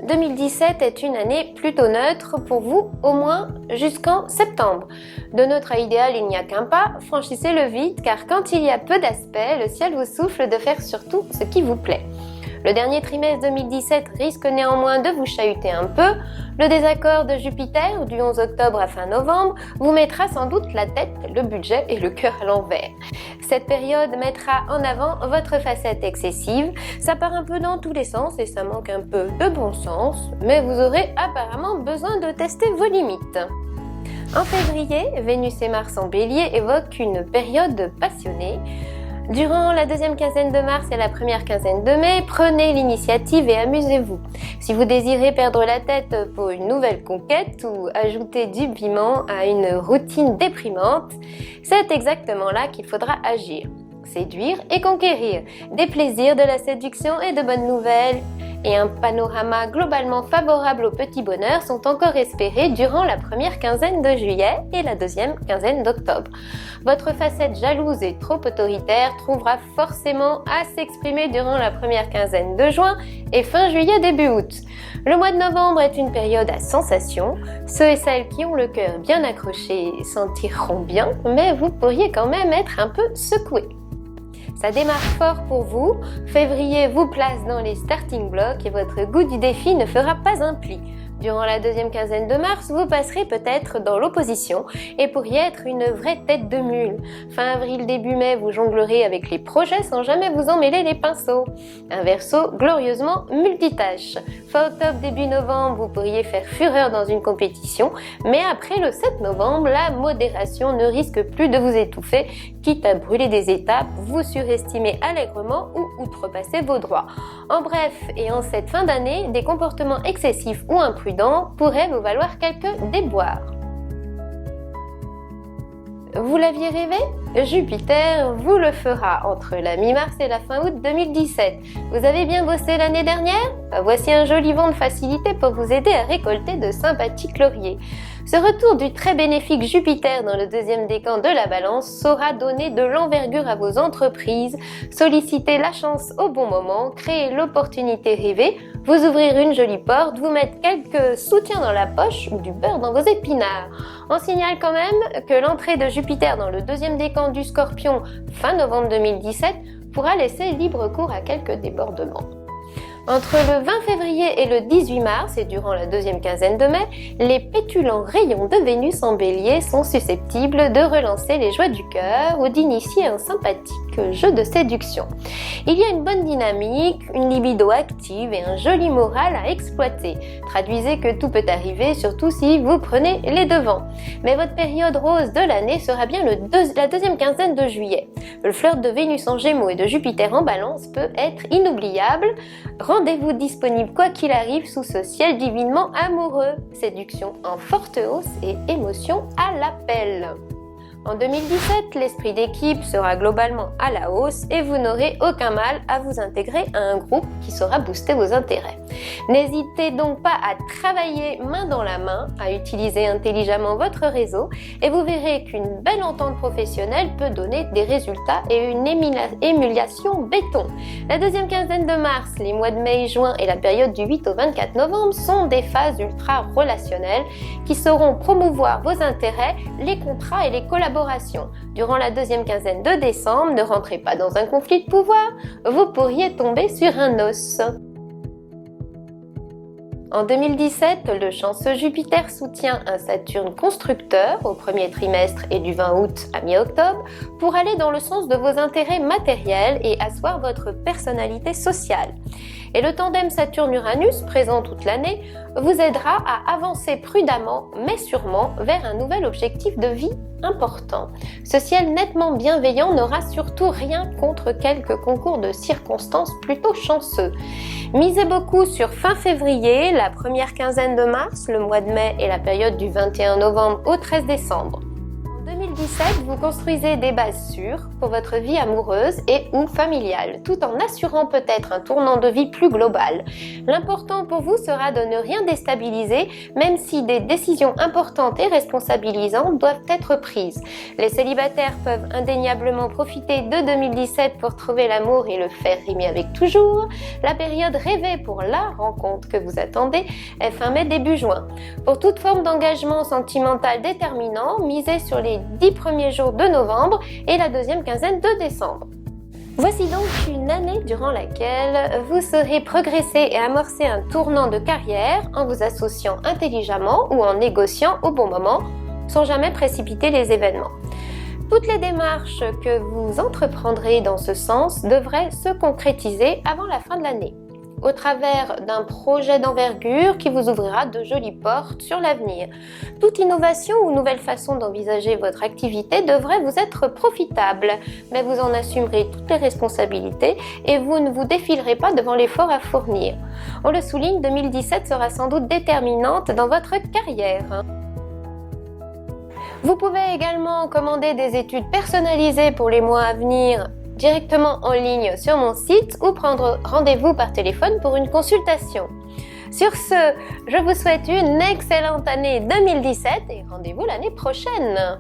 2017 est une année plutôt neutre pour vous, au moins jusqu'en septembre. De notre idéal, il n'y a qu'un pas, franchissez-le vite car quand il y a peu d'aspects, le ciel vous souffle de faire surtout ce qui vous plaît. Le dernier trimestre 2017 risque néanmoins de vous chahuter un peu. Le désaccord de Jupiter du 11 octobre à fin novembre vous mettra sans doute la tête, le budget et le cœur à l'envers. Cette période mettra en avant votre facette excessive. Ça part un peu dans tous les sens et ça manque un peu de bon sens, mais vous aurez apparemment besoin de tester vos limites. En février, Vénus et Mars en Bélier évoquent une période passionnée. Durant la deuxième quinzaine de mars et la première quinzaine de mai, prenez l'initiative et amusez-vous. Si vous désirez perdre la tête pour une nouvelle conquête ou ajouter du piment à une routine déprimante, c'est exactement là qu'il faudra agir. Séduire et conquérir, des plaisirs, de la séduction et de bonnes nouvelles, et un panorama globalement favorable au petit bonheur sont encore espérés durant la première quinzaine de juillet et la deuxième quinzaine d'octobre. Votre facette jalouse et trop autoritaire trouvera forcément à s'exprimer durant la première quinzaine de juin et fin juillet début août. Le mois de novembre est une période à sensation. Ceux et celles qui ont le cœur bien accroché s'en tireront bien, mais vous pourriez quand même être un peu secoué. Ça démarre fort pour vous, février vous place dans les starting blocks et votre goût du défi ne fera pas un pli. Durant la deuxième quinzaine de mars, vous passerez peut-être dans l'opposition et pourriez être une vraie tête de mule. Fin avril, début mai, vous jonglerez avec les projets sans jamais vous en mêler les pinceaux. Un Verseau glorieusement multitâche. Fin octobre, début novembre, vous pourriez faire fureur dans une compétition, mais après le 7 novembre, la modération ne risque plus de vous étouffer, quitte à brûler des étapes, vous surestimez allègrement ou outrepasser vos droits. En bref, et en cette fin d'année, des comportements excessifs ou imprudents pourraient vous valoir quelques déboires. Vous l'aviez rêvé? Jupiter vous le fera entre la mi-mars et la fin août 2017. Vous avez bien bossé l'année dernière? Voici un joli vent de facilité pour vous aider à récolter de sympathiques lauriers. Ce retour du très bénéfique Jupiter dans le deuxième décan de la Balance saura donner de l'envergure à vos entreprises, solliciter la chance au bon moment, créer l'opportunité rêvée, vous ouvrir une jolie porte, vous mettre quelques soutiens dans la poche ou du beurre dans vos épinards. On signale quand même que l'entrée de Jupiter dans le deuxième décan du Scorpion fin novembre 2017 pourra laisser libre cours à quelques débordements. Entre le 20 février et le 18 mars et durant la deuxième quinzaine de mai, les pétulants rayons de Vénus en Bélier sont susceptibles de relancer les joies du cœur ou d'initier un sympathique jeu de séduction. Il y a une bonne dynamique, une libido active et un joli moral à exploiter. Traduisez que tout peut arriver, surtout si vous prenez les devants. Mais votre période rose de l'année sera bien la deuxième quinzaine de juillet. Le flirt de Vénus en Gémeaux et de Jupiter en Balance peut être inoubliable. Rendez-vous disponible quoi qu'il arrive sous ce ciel divinement amoureux. Séduction en forte hausse et émotion à l'appel. En 2017, l'esprit d'équipe sera globalement à la hausse et vous n'aurez aucun mal à vous intégrer à un groupe qui saura booster vos intérêts. N'hésitez donc pas à travailler main dans la main, à utiliser intelligemment votre réseau et vous verrez qu'une belle entente professionnelle peut donner des résultats et une émulation béton. La deuxième quinzaine de mars, les mois de mai et juin et la période du 8 au 24 novembre sont des phases ultra relationnelles qui sauront promouvoir vos intérêts, les contrats et les collaborations. Durant la deuxième quinzaine de décembre, ne rentrez pas dans un conflit de pouvoir, vous pourriez tomber sur un os. En 2017, le chanceux Jupiter soutient un Saturne constructeur au premier trimestre et du 20 août à mi-octobre pour aller dans le sens de vos intérêts matériels et asseoir votre personnalité sociale. Et le tandem Saturne-Uranus, présent toute l'année, vous aidera à avancer prudemment mais sûrement vers un nouvel objectif de vie important. Ce ciel nettement bienveillant n'aura surtout rien contre quelques concours de circonstances plutôt chanceux. Misez beaucoup sur fin février, la première quinzaine de mars, le mois de mai et la période du 21 novembre au 13 décembre. En 2017, 2017, vous construisez des bases sûres pour votre vie amoureuse et ou familiale, tout en assurant peut-être un tournant de vie plus global. L'important pour vous sera de ne rien déstabiliser, même si des décisions importantes et responsabilisantes doivent être prises. Les célibataires peuvent indéniablement profiter de 2017 pour trouver l'amour et le faire rimer avec toujours. La période rêvée pour la rencontre que vous attendez est fin mai, début juin. Pour toute forme d'engagement sentimental déterminant, misez sur les 10 premiers jours de novembre et la deuxième quinzaine de décembre. Voici donc une année durant laquelle vous saurez progresser et amorcer un tournant de carrière en vous associant intelligemment ou en négociant au bon moment, sans jamais précipiter les événements. Toutes les démarches que vous entreprendrez dans ce sens devraient se concrétiser avant la fin de l'année, au travers d'un projet d'envergure qui vous ouvrira de jolies portes sur l'avenir. Toute innovation ou nouvelle façon d'envisager votre activité devrait vous être profitable, mais vous en assumerez toutes les responsabilités et vous ne vous défilerez pas devant l'effort à fournir. On le souligne, 2017 sera sans doute déterminante dans votre carrière. Vous pouvez également commander des études personnalisées pour les mois à venir directement en ligne sur mon site ou prendre rendez-vous par téléphone pour une consultation. Sur ce, je vous souhaite une excellente année 2017 et rendez-vous l'année prochaine.